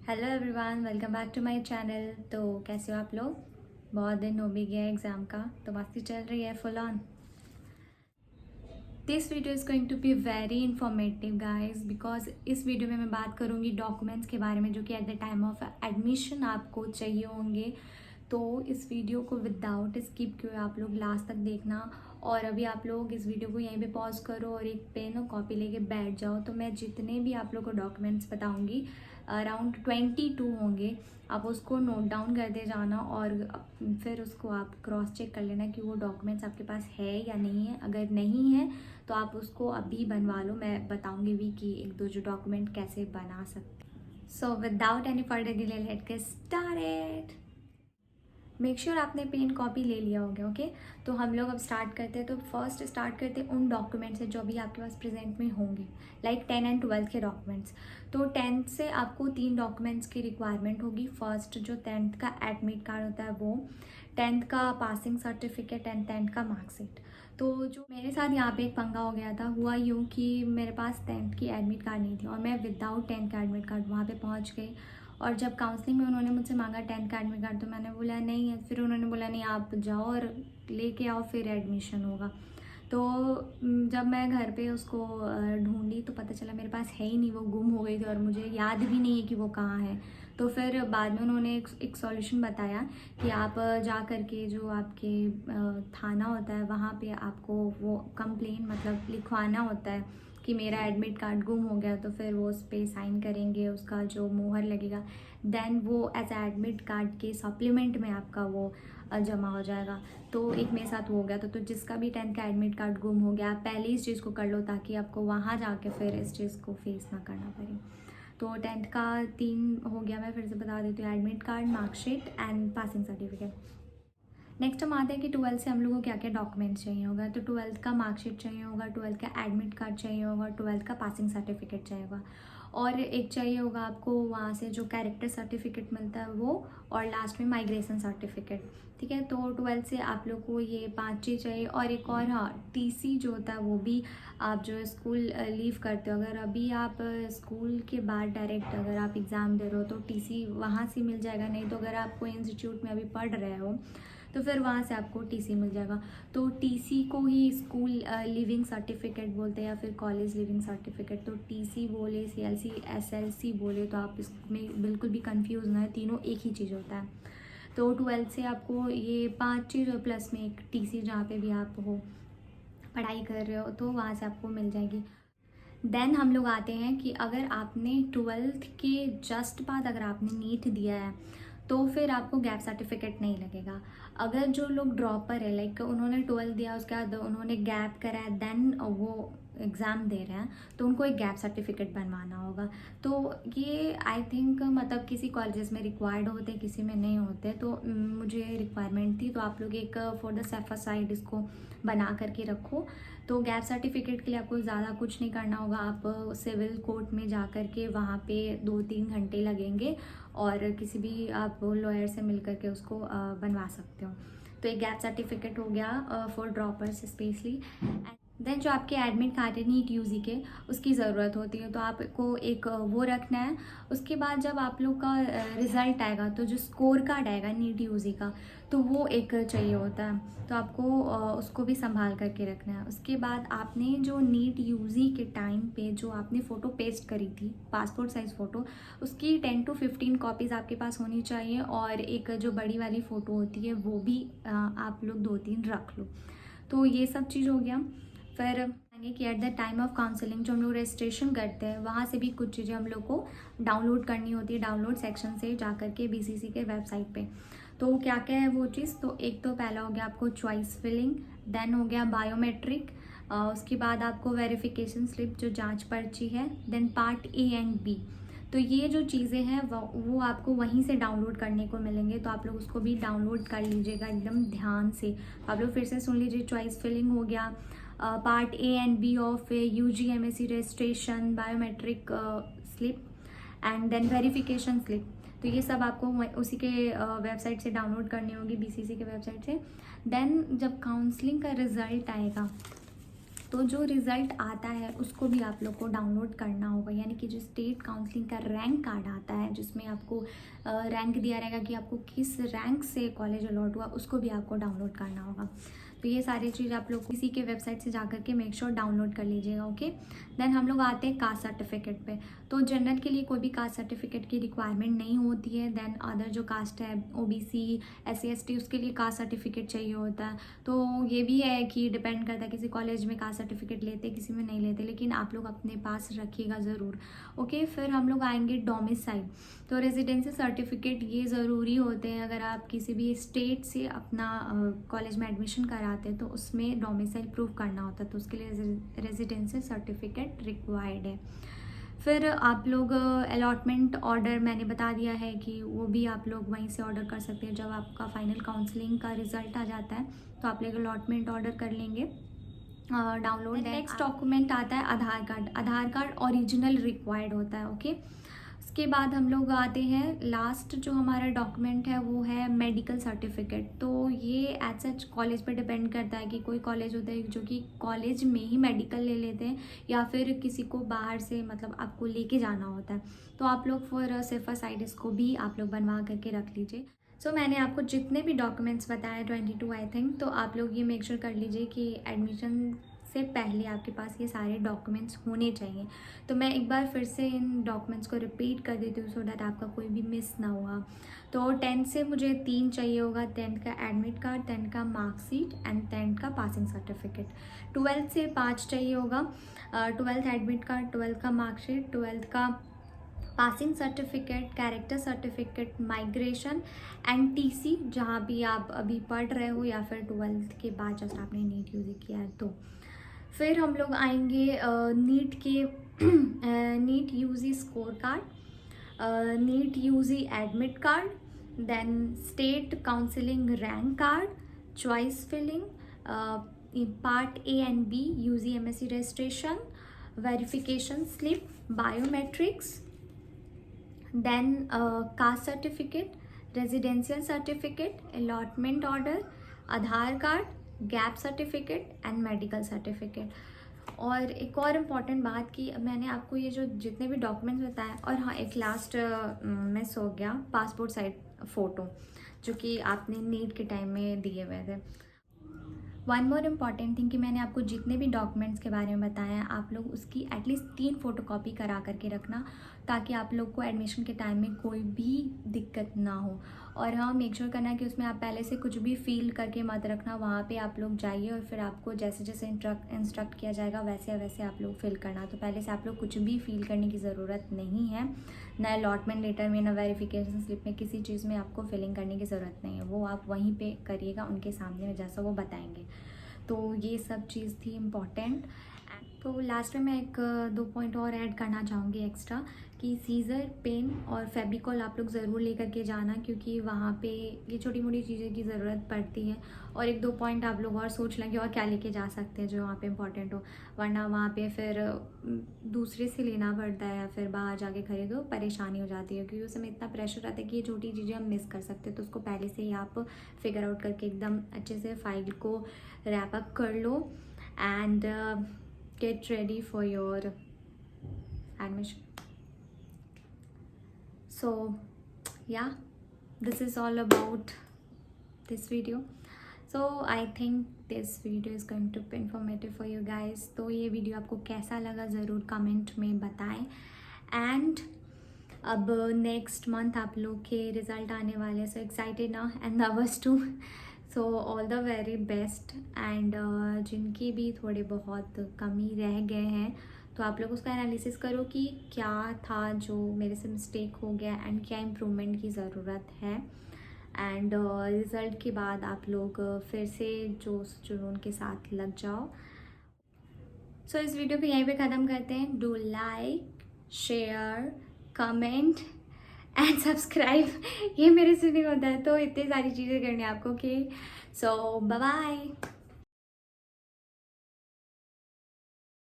Hello everyone, welcome back to my channel. तो कैसे हो आप लोग? बहुत दिन हो भी गया एग्ज़ाम का, तो मस्ती चल रही है full on. This video is going to be very informative guys, because इस वीडियो में मैं बात करूँगी डॉक्यूमेंट्स के बारे में जो कि at the time of admission आपको चाहिए होंगे। तो इस वीडियो को विदाउट स्किप किए आप लोग लास्ट तक देखना। और अभी आप लोग इस वीडियो को यहीं पे पॉज करो और एक पेन और कॉपी लेके बैठ जाओ। तो मैं जितने भी आप लोग को डॉक्यूमेंट्स बताऊंगी, अराउंड 22 होंगे, आप उसको नोट डाउन करते जाना और फिर उसको आप क्रॉस चेक कर लेना कि वो डॉक्यूमेंट्स आपके पास है या नहीं है। अगर नहीं है तो आप उसको अभी बनवा लो। मैं बताऊंगी भी कि एक दो जो डॉक्यूमेंट कैसे बना सकते। So without any further delay, let's get started. Make sure आपने पेन कॉपी ले लिया होगा। ओके, तो हम लोग अब स्टार्ट करते हैं। तो फर्स्ट स्टार्ट करते हैं उन डॉक्यूमेंट्स से जो भी आपके पास प्रेजेंट में होंगे, लाइक 10 एंड 12 के डॉक्यूमेंट्स। तो 10th से आपको 3 डॉक्यूमेंट्स की रिक्वायरमेंट होगी। फर्स्ट जो 10th का एडमिट कार्ड होता है वो, 10th का पासिंग सर्टिफिकेट एंड 10th का मार्कशीट। तो जो मेरे साथ यहाँ पे एक पंगा हो गया था, हुआ यूँ कि मेरे पास 10th की एडमिट कार्ड नहीं थी और मैं विदाउट 10th का एडमिट कार्ड वहाँ पे पहुँच गई। और जब काउंसलिंग में उन्होंने मुझसे मांगा 10th का एडमिट कार्ड, तो मैंने बोला नहीं है। फिर उन्होंने बोला नहीं, आप जाओ और लेके आओ, फिर एडमिशन होगा। तो जब मैं घर पे उसको ढूंढी तो पता चला मेरे पास है ही नहीं, वो गुम हो गई थी और मुझे याद भी नहीं है कि वो कहाँ है। तो फिर बाद में उन्होंने एक सॉल्यूशन बताया कि आप जा कर के जो आपके थाना होता है वहाँ पे आपको वो कंप्लेन मतलब लिखवाना होता है कि मेरा एडमिट कार्ड गुम हो गया। तो फिर वो उस पर साइन करेंगे, उसका जो मोहर लगेगा, देन वो एज ए एडमिट कार्ड के सप्लीमेंट में आपका वो जमा हो जाएगा। तो एक मेरे साथ वो हो गया। तो जिसका भी 10th का एडमिट कार्ड गुम हो गया, आप पहले इस चीज़ को कर लो ताकि आपको वहाँ जाके फिर इस चीज़ को फेस ना करना पड़े। तो 10th का 3 हो गया, मैं फिर से बता देती हूँ, admit card, marksheet and passing certificate. Next हम आते हैं कि 12th से हम लोग को क्या क्या डॉक्यूमेंट्स चाहिए होगा। तो 12th का मार्कशीट चाहिए होगा, 12th का एडमिट कार्ड चाहिए होगा, 12th का पासिंग सर्टिफिकेट चाहिए होगा, और एक चाहिए होगा आपको वहाँ से जो कैरेक्टर सर्टिफिकेट मिलता है वो, और लास्ट में माइग्रेशन सर्टिफिकेट। ठीक है, तो 12th से आप लोग को ये 5 चीज़ चाहिए। और एक और, हाँ, टीसी जो होता है वो भी आप जो स्कूल लीव करते हो, अगर अभी आप स्कूल के बाद डायरेक्ट अगर आप एग्ज़ाम दे रहे हो तो टीसी वहाँ से मिल जाएगा। नहीं तो अगर आप कोई इंस्टीट्यूट में अभी पढ़ रहे हो तो फिर वहाँ से आपको टीसी मिल जाएगा। तो टीसी को ही स्कूल लिविंग सर्टिफिकेट बोलते हैं या फिर कॉलेज लिविंग सर्टिफिकेट। तो टीसी बोले, सीएलसी, एसएलसी बोले, तो आप इसमें बिल्कुल भी कंफ्यूज ना है, तीनों एक ही चीज़ होता है। तो 12th से आपको ये 5 चीज़ और प्लस में एक टीसी जहाँ पे भी आप हो पढ़ाई कर रहे हो तो वहाँ से आपको मिल जाएगी। देन हम लोग आते हैं कि अगर आपने 12th के जस्ट बाद अगर आपने नीट दिया है तो फिर आपको गैप सर्टिफिकेट नहीं लगेगा। अगर जो लोग ड्रॉपर है, लाइक उन्होंने 12th दिया उसके बाद उन्होंने गैप करा है, देन वो एग्ज़ाम दे रहे हैं, तो उनको एक गैप सर्टिफिकेट बनवाना होगा। तो ये आई थिंक मतलब किसी कॉलेजेस में रिक्वायर्ड होते, किसी में नहीं होते। तो मुझे रिक्वायरमेंट थी, तो आप लोग एक फॉर द सेफर साइड इसको बना करके रखो। तो गैप सर्टिफिकेट के लिए आपको ज़्यादा कुछ नहीं करना होगा। आप सिविल कोर्ट में जा कर के वहाँ पे 2-3 घंटे लगेंगे और किसी भी आप लॉयर से मिल कर के उसको बनवा सकते हो। तो एक गैप सर्टिफिकेट हो गया फॉर ड्रॉपर्स स्पेशली। देन जो आपके एडमिट कार्ड है नीट यूजी के, उसकी ज़रूरत होती है, तो आपको एक वो रखना है। उसके बाद जब आप लोग का रिज़ल्ट आएगा तो जो स्कोर कार्ड आएगा नीट यूजी का, तो वो एक चाहिए होता है, तो आपको उसको भी संभाल करके रखना है। उसके बाद आपने जो नीट यूजी के टाइम पे जो आपने फ़ोटो पेस्ट करी थी, पासपोर्ट साइज़ फ़ोटो, उसकी 10 to 15 कॉपीज़ आपके पास होनी चाहिए। और एक जो बड़ी वाली फ़ोटो होती है वो भी आप लोग 2-3 रख लो। तो ये सब चीज़ हो गया। फिर आएंगे कि at the time of counselling जो हम लोग रजिस्ट्रेशन करते हैं वहाँ से भी कुछ चीज़ें हम लोग को डाउनलोड करनी होती है, डाउनलोड सेक्शन से जा कर के बीसीसी के वेबसाइट पे। तो क्या क्या है वो चीज़, तो एक तो पहला हो गया आपको चॉइस फिलिंग, देन हो गया बायोमेट्रिक, उसके बाद आपको वेरिफिकेशन स्लिप जो जांच पर्ची है, then part A and B. तो ये जो चीज़ें हैं वो आपको वहीं से डाउनलोड करने को मिलेंगे, तो आप लोग उसको भी डाउनलोड कर लीजिएगा एकदम ध्यान से। आप लोग फिर से सुन लीजिए, चॉइस फिलिंग हो गया, part A and B of UG MSc registration, biometric slip and then verification slip. तो ये सब आपको उसी के वेबसाइट से डाउनलोड करनी होगी, बीसीसी के वेबसाइट से। देन जब काउंसलिंग का रिजल्ट आएगा तो जो रिज़ल्ट आता है उसको भी आप लोग को डाउनलोड करना होगा, यानी कि जो स्टेट काउंसलिंग का रैंक कार्ड आता है जिसमें आपको रैंक दिया रहेगा कि आपको किस रैंक से कॉलेज अलॉट हुआ, उसको भी आपको डाउनलोड करना होगा। तो ये सारी चीज़ आप लोग किसी के वेबसाइट से जाकर के मेक श्योर डाउनलोड कर लीजिएगा। ओके, देन हम लोग आते हैं कास्ट सर्टिफिकेट पे। तो जनरल के लिए कोई भी कास्ट सर्टिफिकेट की रिक्वायरमेंट नहीं होती है। देन अदर जो कास्ट है OBC SC ST उसके लिए कास्ट सर्टिफिकेट चाहिए होता है। तो ये भी है कि डिपेंड करता है, किसी कॉलेज में कास्ट सर्टिफिकेट लेते किसी में नहीं लेते, लेकिन आप लोग अपने पास रखिएगा ज़रूर। ओके, फिर हम लोग आएंगे डोमिसाइल। तो रेजिडेंसी सर्टिफिकेट ये ज़रूरी होते हैं अगर आप किसी भी स्टेट से अपना कॉलेज में एडमिशन कराते हैं तो उसमें डोमिसाइल प्रूव करना होता है, तो उसके लिए रेजिडेंसी सर्टिफिकेट रिक्वायर्ड है। फिर आप लोग अलॉटमेंट ऑर्डर मैंने बता दिया है कि वो भी आप लोग वहीं से ऑर्डर कर सकते हैं। जब आपका फाइनल काउंसलिंग का रिजल्ट आ जाता है तो आप लोग अलॉटमेंट ऑर्डर कर लेंगे डाउनलोड। नेक्स्ट डॉक्यूमेंट आता है आधार कार्ड। आधार कार्ड ओरिजिनल रिक्वायर्ड होता है। ओके, उसके बाद हम लोग आते हैं लास्ट जो हमारा डॉक्यूमेंट है वो है मेडिकल सर्टिफिकेट। तो ये एज सच कॉलेज पर डिपेंड करता है कि कोई कॉलेज होता है जो कि कॉलेज में ही मेडिकल ले लेते हैं या फिर किसी को बाहर से मतलब आपको लेके जाना होता है। तो आप लोग फॉर सेफर साइड इसको भी आप लोग बनवा करके रख लीजिए। सो मैंने आपको जितने भी डॉक्यूमेंट्स बताए 22 आई थिंक, तो आप लोग ये मेक श्योर कर लीजिए कि एडमिशन से पहले आपके पास ये सारे डॉक्यूमेंट्स होने चाहिए। तो मैं एक बार फिर से इन डॉक्यूमेंट्स को रिपीट कर देती हूँ सो डैट आपका कोई भी मिस ना हुआ। तो 10th से मुझे 3 चाहिए होगा, 10th का एडमिट कार्ड, 10th का मार्कशीट एंड 10th का पासिंग सर्टिफिकेट। 12th से 5 चाहिए होगा, 12th एडमिट कार्ड, 12th का मार्कशीट, 12th का passing certificate, character certificate, migration and TC जहाँ भी आप अभी पढ़ रहे हो या फिर 12th के बाद जैसे आपने नीट यूज़ किया है। तो फिर हम लोग आएंगे नीट के NEET UG score card, NEET UG admit card, then state counselling rank card, choice filling, part A and B UG MSc registration, verification slip, biometrics, then caste certificate, residential certificate, allotment order, Aadhaar card, gap certificate and medical certificate. और एक और important बात कि मैंने आपको ये जो जितने भी डॉक्यूमेंट्स बताए, और हाँ एक लास्ट मिस हो गया, पासपोर्ट साइज फ़ोटो जो कि आपने नीट के टाइम में दिए हुए थे। वन मोर इम्पॉर्टेंट थिंग कि मैंने आपको जितने भी डॉक्यूमेंट्स के बारे में बताया आप लोग उसकी एटलीस्ट 3 फोटोकॉपी करा करके रखना, ताकि आप लोग को एडमिशन के टाइम में कोई भी दिक्कत ना हो। और हाँ, मेक श्योर करना कि उसमें आप पहले से कुछ भी फील करके मत रखना, वहाँ पे आप लोग जाइए और फिर आपको जैसे जैसे इंस्ट्रक्ट किया जाएगा वैसे वैसे आप लोग फिल करना। तो पहले से आप लोग कुछ भी फील करने की ज़रूरत नहीं है, ना अलॉटमेंट लेटर में, ना वेरिफिकेशन स्लिप में, किसी चीज़ में आपको फिलिंग करने की ज़रूरत नहीं है। वो आप वहीं पे करिएगा उनके सामने में जैसा वो बताएंगे। तो ये सब चीज़ थी इम्पॉर्टेंट। तो लास्ट में मैं 1-2 पॉइंट और ऐड करना चाहूँगी एक्स्ट्रा कि सीज़र, पेन और फेविकॉल आप लोग ज़रूर लेकर के जाना, क्योंकि वहाँ पे ये छोटी मोटी चीज़ें की ज़रूरत पड़ती है। और 1-2 पॉइंट आप लोग और सोच लेंगे और क्या लेके जा सकते हैं जो वहाँ पे इम्पॉर्टेंट हो, वरना वहाँ पे फिर दूसरे से लेना पड़ता है या फिर बाहर जाके खरीदो, परेशानी हो जाती है, क्योंकि उस समय इतना प्रेशर आता है कि ये छोटी चीज़ें हम मिस कर सकते हैं। तो उसको पहले से ही आप फिगर आउट करके एकदम अच्छे से फाइल को रैप अप कर लो and get ready for your admission. So yeah, this is all about this video. So I think this video is going to be informative for you guys. तो ये video आपको कैसा लगा ज़रूर comment में बताएं। And अब नेक्स्ट मंथ आप लोग के रिज़ल्ट आने वाले, सो एक्साइटेड ना and nervous too. So all the very best. And जिनकी भी थोड़े बहुत कमी रह गए हैं तो आप लोग उसका एनालिसिस करो कि क्या था जो मेरे से मिस्टेक हो गया एंड क्या इम्प्रूवमेंट की ज़रूरत है। एंड रिज़ल्ट के बाद आप लोग फिर से जोश जुनून के साथ लग जाओ। सो इस वीडियो को यहीं पे ख़त्म करते हैं। Do like, share, comment and subscribe. ये मेरे से नहीं होता है तो इतनी सारी चीज़ें करनी है आपको कि सो बाय बाय।